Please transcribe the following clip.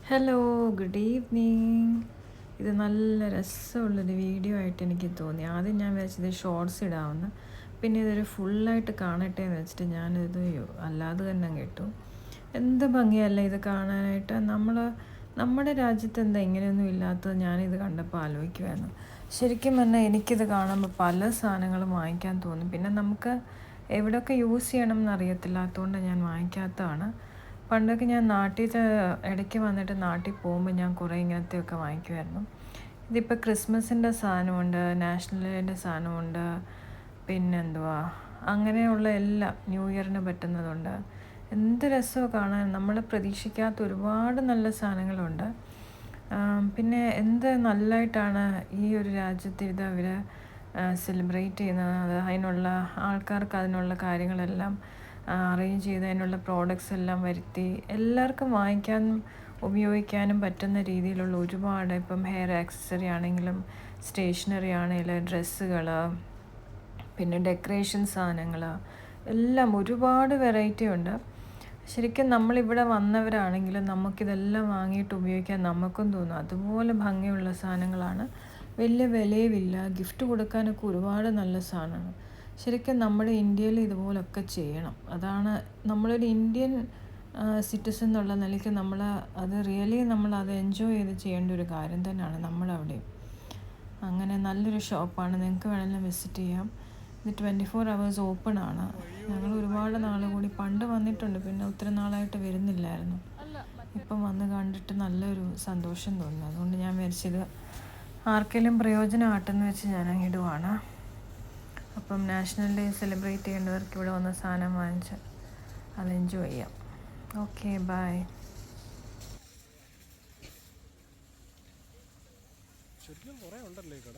Hello, good evening. ഇത് നല്ല രസമുള്ളൊരു വീഡിയോ ആയിട്ട് എനിക്ക് തോന്നി. ആദ്യം ഞാൻ വിചാരിച്ചത് ഷോർട്സ് ഇടാമെന്ന്, പിന്നെ ഇതൊരു ഫുള്ളായിട്ട് കാണട്ടെ എന്ന് വെച്ചിട്ട് ഞാനിത് അല്ലാതെ തന്നെ കേട്ടു. എന്ത് ഭംഗിയല്ല ഇത് കാണാനായിട്ട്. നമ്മുടെ രാജ്യത്ത് എന്താ ഇങ്ങനെയൊന്നും ഇല്ലാത്തത് ഞാനിത് കണ്ടപ്പോൾ ആലോചിക്കുമായിരുന്നു. ശരിക്കും പറഞ്ഞാൽ എനിക്കിത് കാണുമ്പോൾ പല സാധനങ്ങളും വാങ്ങിക്കാൻ തോന്നും. പിന്നെ നമുക്ക് എവിടെയൊക്കെ യൂസ് ചെയ്യണം എന്നറിയത്തില്ലാത്തതുകൊണ്ട് ഞാൻ വാങ്ങിക്കാത്തതാണ്. പണ്ടൊക്കെ ഞാൻ നാട്ടിൽ ഇടയ്ക്ക് വന്നിട്ട് നാട്ടിൽ പോകുമ്പോൾ ഞാൻ കുറേ ഇങ്ങനത്തെയൊക്കെ വാങ്ങിക്കുമായിരുന്നു. ഇതിപ്പോൾ ക്രിസ്മസിൻ്റെ സാധനമുണ്ട്, നാഷണൽ ഡേൻ്റെ സാധനമുണ്ട്, പിന്നെന്തുവാ അങ്ങനെയുള്ള എല്ലാം ന്യൂ ഇയറിന് പറ്റുന്നതുണ്ട്. എന്ത് രസമാണ് കാണാൻ. നമ്മൾ പ്രതീക്ഷിക്കാത്ത ഒരുപാട് നല്ല സാധനങ്ങളുണ്ട്. പിന്നെ എന്ത് നല്ലതായിട്ടാണ് ഈ ഒരു രാജ്യത്ത് ഇത് അവർ സെലിബ്രേറ്റ് ചെയ്യുന്നത്. അതിനുള്ള ആൾക്കാർക്ക് അതിനുള്ള കാര്യങ്ങളെല്ലാം അറേഞ്ച് ചെയ്ത് അതിനുള്ള പ്രോഡക്റ്റ്സ് എല്ലാം വരുത്തി എല്ലാവർക്കും വാങ്ങിക്കാനും ഉപയോഗിക്കാനും പറ്റുന്ന രീതിയിലുള്ള ഒരുപാട്, ഇപ്പം ഹെയർ ആക്സസറി ആണെങ്കിലും സ്റ്റേഷനറി ആണെങ്കിലും ഡ്രസ്സുകൾ, പിന്നെ ഡെക്കറേഷൻ സാധനങ്ങൾ എല്ലാം ഒരുപാട് വെറൈറ്റി ഉണ്ട്. ശരിക്കും നമ്മളിവിടെ വന്നവരാണെങ്കിലും നമുക്കിതെല്ലാം വാങ്ങിയിട്ട് ഉപയോഗിക്കാൻ നമുക്കും തോന്നും. അതുപോലെ ഭംഗിയുള്ള സാധനങ്ങളാണ്. വലിയ വിലയുമില്ല. ഗിഫ്റ്റ് കൊടുക്കാനൊക്കെ ഒരുപാട് നല്ല സാധനമാണ്. ശരിക്കും നമ്മുടെ ഇന്ത്യയിൽ ഇതുപോലൊക്കെ ചെയ്യണം. അതാണ് നമ്മളൊരു ഇന്ത്യൻ സിറ്റിസൺ എന്നുള്ള നിലയ്ക്ക് അത് റിയലി നമ്മളത് എൻജോയ് ചെയ്ത് ചെയ്യേണ്ട ഒരു കാര്യം തന്നെയാണ് നമ്മളവിടെയും. അങ്ങനെ നല്ലൊരു ഷോപ്പാണ്. നിങ്ങൾക്ക് വേണമെങ്കിലും വിസിറ്റ് ചെയ്യാം. ഇത് 24 hours ഓപ്പൺ ആണ്. ഞങ്ങൾ ഒരുപാട് നാൾ കൂടി പണ്ട് വന്നിട്ടുണ്ട്, പിന്നെ ഒത്തിരി നാളായിട്ട് വരുന്നില്ലായിരുന്നു. ഇപ്പം വന്ന് കണ്ടിട്ട് നല്ലൊരു സന്തോഷം തോന്നുന്നു. അതുകൊണ്ട് ഞാൻ വിചാരിച്ചത് ആർക്കെങ്കിലും പ്രയോജനമാട്ടെന്ന് വെച്ച് ഞാൻ ഇടുവാണ്. അപ്പം നാഷണൽ ഡേ സെലിബ്രേറ്റ് ചെയ്യേണ്ടവർക്ക് ഇവിടെ വന്ന് സാധനം വാങ്ങിച്ച് അത് എൻജോയ് ചെയ്യാം. Okay, bye. ശരിക്കും കുറേ ഉണ്ടല്ലേ ഈ കട.